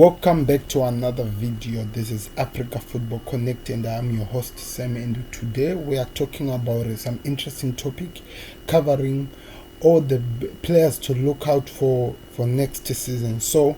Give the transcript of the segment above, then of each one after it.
Welcome back to another video. This is Africa Football Connect and I am your host Sam, and today we are talking about some interesting topic covering all the players to look out for next season. So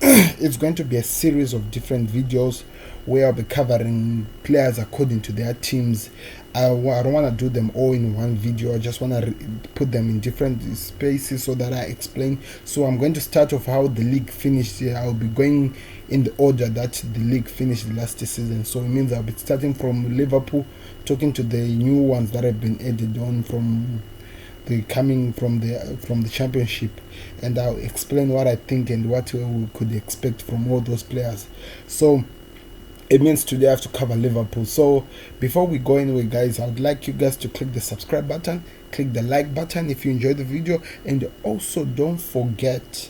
it's going to be a series of different videos where I'll be covering players according to their teams. I don't want to do them all in one video. I just want to put them in different spaces so that I explain. So I'm going to start off how the league finished. I'll be going in the order that the league finished last season. So it means I'll be starting from Liverpool, talking to the new ones that have been added on from the coming from the championship, and I'll explain what I think and what we could expect from all those players. So it means today I have to cover Liverpool. So before we go anyway, guys, I would like you guys to click the subscribe button, click the like button if you enjoyed the video, and also don't forget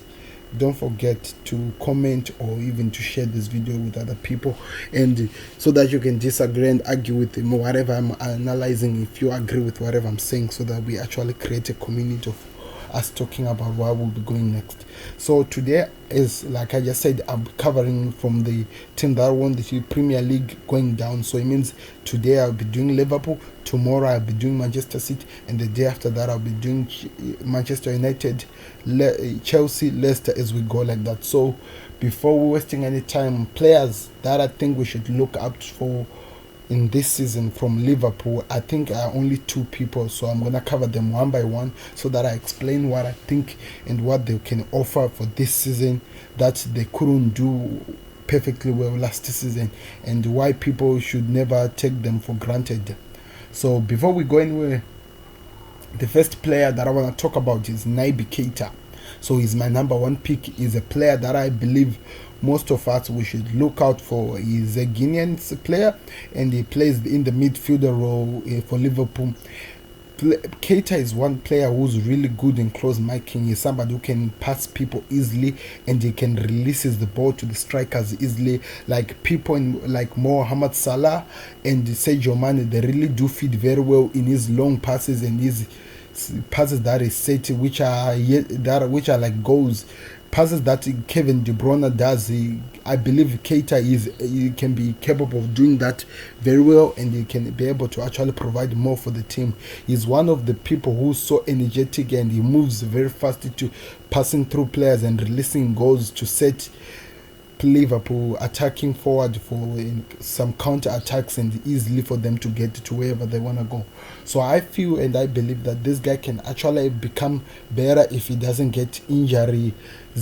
to comment or even to share this video with other people, and so that you can disagree and argue with them, whatever I'm analyzing, if you agree with whatever I'm saying, so that we actually create a community of us talking about where we'll be going next. So today is, like I just said, I'm covering from the team that won the Premier League going down. So it means today I'll be doing Liverpool, tomorrow I'll be doing Manchester City, and the day after that I'll be doing Manchester United, Chelsea, Leicester, as we go like that. So before we're wasting any time, players that I think we should look out for in this season from Liverpool, I think are only two people, so I'm gonna cover them one by one so that I explain what I think and what they can offer for this season that they couldn't do perfectly well last season, and why people should never take them for granted. So before we go anywhere, the first player that I want to talk about is Naby Keita. So he's my number one pick. He's a player that I believe most of us we should look out for. He's a Guinean player and he plays in the midfielder role for Liverpool. Keita is one player who's really good in close marking. He's somebody who can pass people easily and he can releases the ball to the strikers easily, like people like Mohamed Salah and Sadio Mane. They really do fit very well in his long passes and his passes that is set, which are like goals. Passes that Kevin De Bruyne does, I believe Keita he can be capable of doing that very well, and he can be able to actually provide more for the team. He's one of the people who's so energetic and he moves very fast to passing through players and releasing goals to set Liverpool attacking forward for some counter attacks and easily for them to get to wherever they want to go. So I feel and I believe that this guy can actually become better if he doesn't get injuries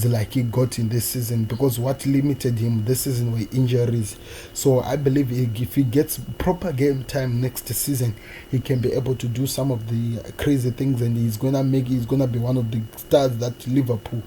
like he got in this season, because what limited him this season were injuries. So I believe if he gets proper game time next season, he can be able to do some of the crazy things, and he's gonna be one of the stars that Liverpool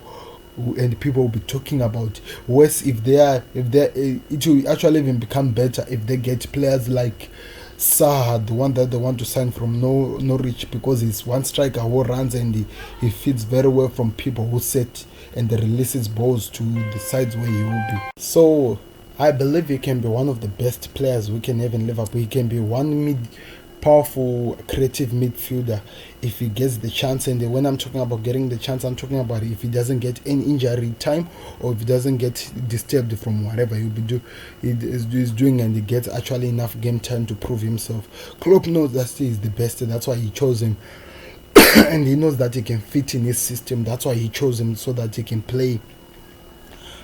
and people will be talking about. Worse, it will actually even become better if they get players like Saha, the one that they want to sign from Norwich, because he's one striker who runs and he fits very well from people who set and releases balls to the sides where he will be. So I believe he can be one of the best players we can have in Liverpool. He can be one powerful creative midfielder if he gets the chance. And when I'm talking about getting the chance, I'm talking about if he doesn't get any injury time or if he doesn't get disturbed from whatever he's doing, and he gets actually enough game time to prove himself. Klopp knows that he is the best, that's why he chose him. And he knows that he can fit in his system, that's why he chose him, so that he can play.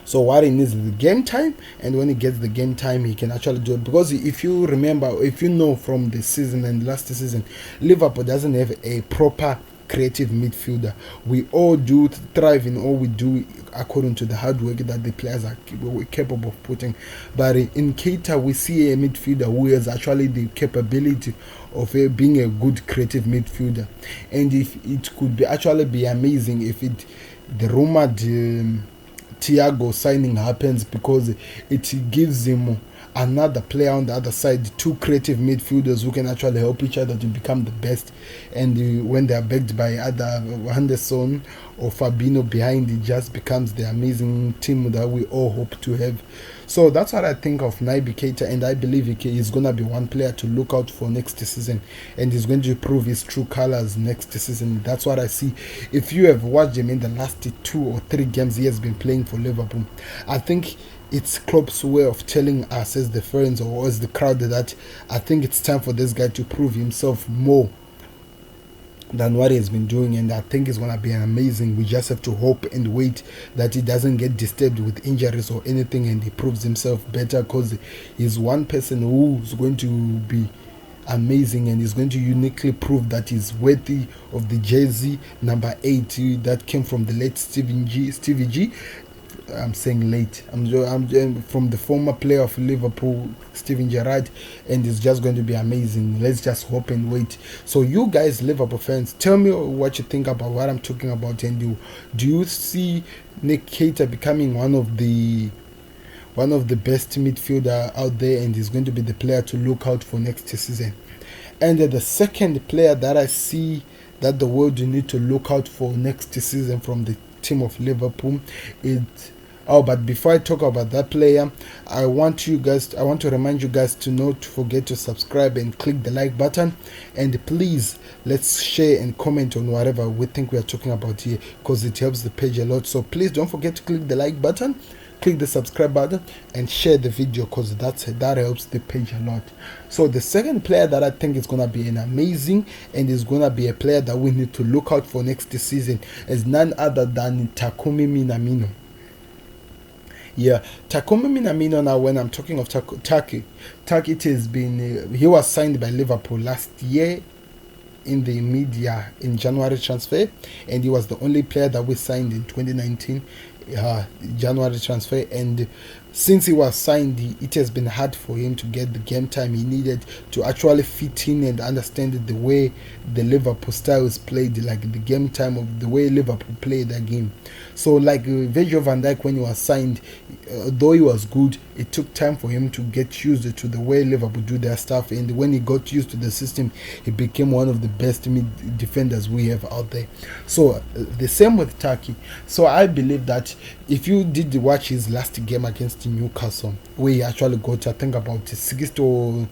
So what he needs is the game time, and when he gets the game time, he can actually do it. Because if you know from the season and last season, Liverpool doesn't have a proper creative midfielder. We all do thrive in all we do according to the hard work that the players are capable of putting. But in Keita, we see a midfielder who has actually the capability of being a good creative midfielder. And if it could actually be amazing if the rumored Thiago signing happens, because it gives him another player on the other side, two creative midfielders who can actually help each other to become the best. And when they are backed by either Henderson or Fabinho behind, it just becomes the amazing team that we all hope to have. So that's what I think of Naby Keita, and I believe he's going to be one player to look out for next season, and he's going to prove his true colors next season. That's what I see. If you have watched him in the last 2 or 3 games he has been playing for Liverpool, I think it's Klopp's way of telling us as the fans or as the crowd that I think it's time for this guy to prove himself more than what he's been doing, and I think it's gonna be amazing. We just have to hope and wait that he doesn't get disturbed with injuries or anything, and he proves himself better, because he's one person who's going to be amazing, and he's going to uniquely prove that he's worthy of the jersey number 8 that came from the late Stevie G. I'm saying late. I'm from the former player of Liverpool, Steven Gerrard, and it's just going to be amazing. Let's just hope and wait. So you guys, Liverpool fans, tell me what you think about what I'm talking about, and do you see Nick Keita becoming one of the best midfielder out there, and he's going to be the player to look out for next season? And the second player that I see that the world need to look out for next season from the team of Liverpool is but before I talk about that player, I want to remind you guys to not forget to subscribe and click the like button, and please let's share and comment on whatever we think we are talking about here, because it helps the page a lot. So please don't forget to click the like button, click the subscribe button, and share the video, because that helps the page a lot. So the second player that I think is gonna be an amazing, and is gonna be a player that we need to look out for next season, is none other than Takumi Minamino. Yeah, Takumi Minamino. Now, when I'm talking of Taki, it has been he was signed by Liverpool last year in the media in January transfer, and he was the only player that we signed in 2019 January transfer. And since he was signed, it has been hard for him to get the game time he needed to actually fit in and understand the way the Liverpool style is played, like the game time of the way Liverpool play their game. So like Virgil van Dijk, when he was signed, though he was good, it took time for him to get used to the way Liverpool do their stuff, and when he got used to the system, he became one of the best mid defenders we have out there. So the same with Turkey. So I believe that if you did watch his last game against Newcastle, where he actually got, I think, about 60 or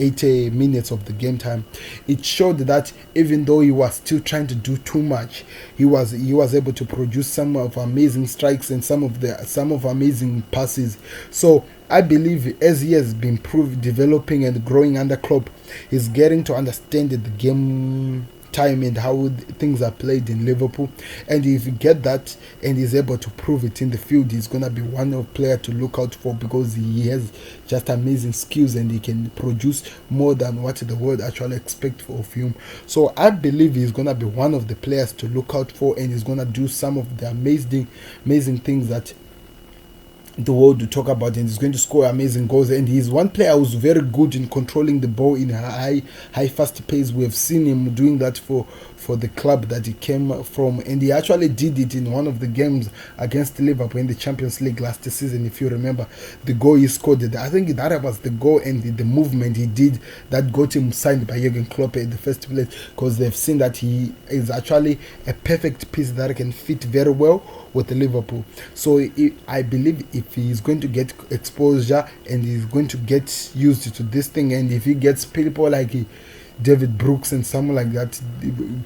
80 minutes of the game time, it showed that even though he was still trying to do too much, he was able to produce some of amazing strikes and some of amazing passes. So I believe as he has been developing and growing under Klopp, he's getting to understand the game time and how things are played in Liverpool, and if you get that and he's able to prove it in the field, he's gonna be one of player to look out for, because he has just amazing skills and he can produce more than what the world actually expects of him. So I believe he's gonna be one of the players to look out for, and he's gonna do some of the amazing things that the world to talk about, and he's going to score amazing goals. And he's one player who's very good in controlling the ball in high fast pace. We have seen him doing that for the club that he came from, and he actually did it in one of the games against Liverpool in the Champions League last season. If you remember the goal he scored, I think that was the goal, and the movement he did that got him signed by Jurgen Klopp in the first place, because they've seen that he is actually a perfect piece that can fit very well with Liverpool. So I believe if he's going to get exposure and he's going to get used to this thing, and if he gets people like David Brooks and someone like that,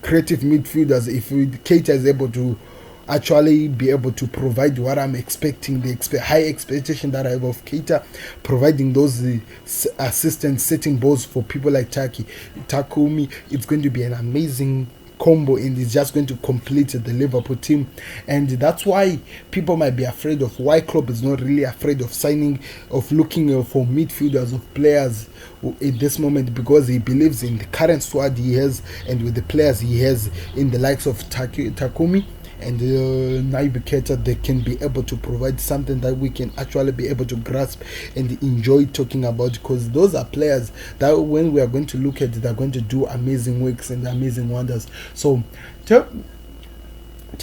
creative midfielders, if Keita is able to actually be able to provide what I'm expecting, the high expectation that I have of Keita, providing those assistants, setting balls for people like Takumi, it's going to be an amazing combo, and it's just going to complete the Liverpool team. And that's why people might be afraid of why Klopp is not really afraid of looking for midfielders, of players in this moment, because he believes in the current squad he has and with the players he has in the likes of Takumi and Naby Keita. They can be able to provide something that we can actually be able to grasp and enjoy talking about, because those are players that when we are going to look at it, they're going to do amazing works and amazing wonders. So tell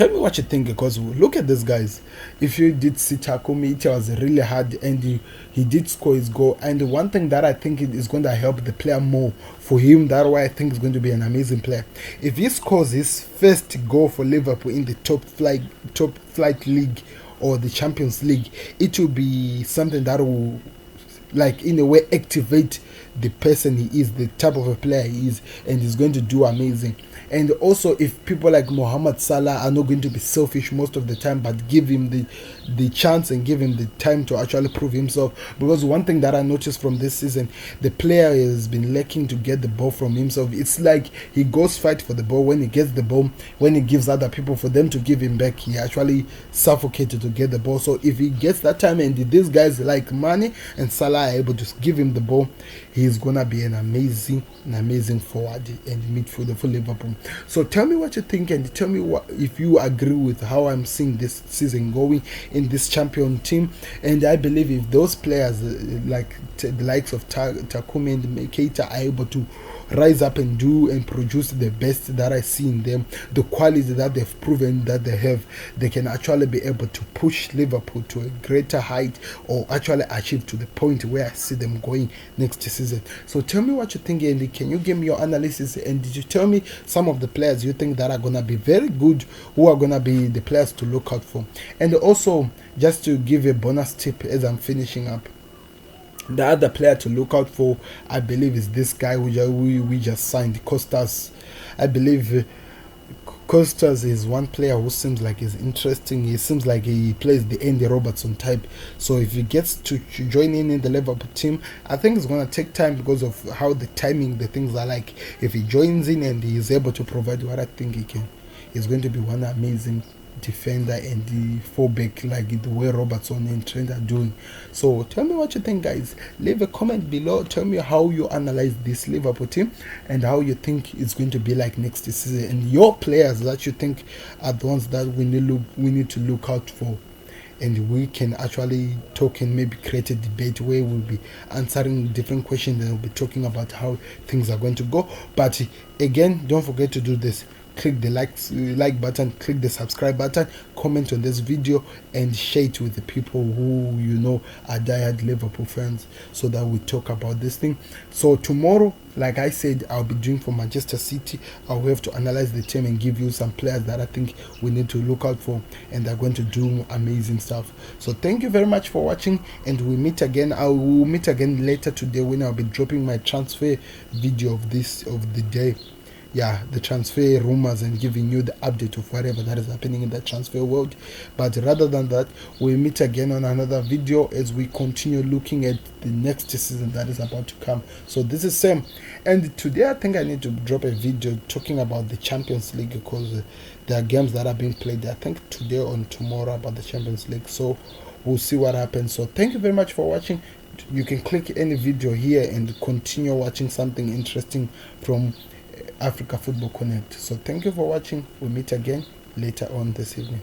me what you think, because look at these guys. If you did see Takumi, it was really hard, and he did score his goal. And one thing that I think is going to help the player more for him, that's why I think he's going to be an amazing player. If he scores his first goal for Liverpool in the top flight league or the Champions League, it will be something that will, like, in a way, activate the person he is, the type of a player he is, and he's going to do amazing. And also, if people like Mohamed Salah are not going to be selfish most of the time, but give him the chance and give him the time to actually prove himself. Because one thing that I noticed from this season, the player has been lacking to get the ball from himself. It's like he goes fight for the ball. When he gets the ball, when he gives other people for them to give him back, he actually suffocated to get the ball. So if he gets that time, and these guys like Mane and Salah are able to give him the ball, he's gonna be an amazing forward and midfielder for Liverpool. So tell me what you think, and tell me what, if you agree with how I'm seeing this season going in this champion team. And I believe if those players like the likes of Takumi and Keita are able to rise up and do and produce the best that I see in them, the quality that they've proven that they have, they can actually be able to push Liverpool to a greater height, or actually achieve to the point where I see them going next season. So tell me what you think, and can you give me your analysis, and did you tell me some of the players you think that are going to be very good, who are going to be the players to look out for? And also, just to give a bonus tip as I'm finishing up, the other player to look out for, I believe, is this guy we just signed, Costas. I believe Costas is one player who seems like he's interesting. He seems like he plays the Andy Robertson type. So if he gets to join in the Liverpool team, I think it's going to take time because of how the timing, the things are like. If he joins in and he is able to provide what I think he can, he's going to be one amazing defender and the fullback, like the way Robertson and Trent are doing. So tell me what you think, guys. Leave a comment below. Tell me how you analyze this Liverpool team and how you think it's going to be like next season, and your players that you think are the ones that we need to look out for. And we can actually talk and maybe create a debate where we'll be answering different questions and we'll be talking about how things are going to go. But again, don't forget to do this. Click the like button, click the subscribe button, comment on this video, and share it with the people who you know are diehard Liverpool fans, so that we talk about this thing. So tomorrow, like I said, I'll be doing for Manchester City. I'll have to analyze the team and give you some players that I think we need to look out for, and they're going to do amazing stuff. So thank you very much for watching, and we meet again. I will meet again later today when I'll be dropping my transfer video of the day. Yeah, the transfer rumors, and giving you the update of whatever that is happening in the transfer world. But rather than that, we'll meet again on another video as we continue looking at the next season that is about to come. So this is Sam, and today I think I need to drop a video talking about the Champions League, because there are games that are being played, I think today or tomorrow, about the Champions League. So we'll see what happens. So thank you very much for watching. You can click any video here and continue watching something interesting from Africa Football Connect. So thank you for watching. We'll meet again later on this evening.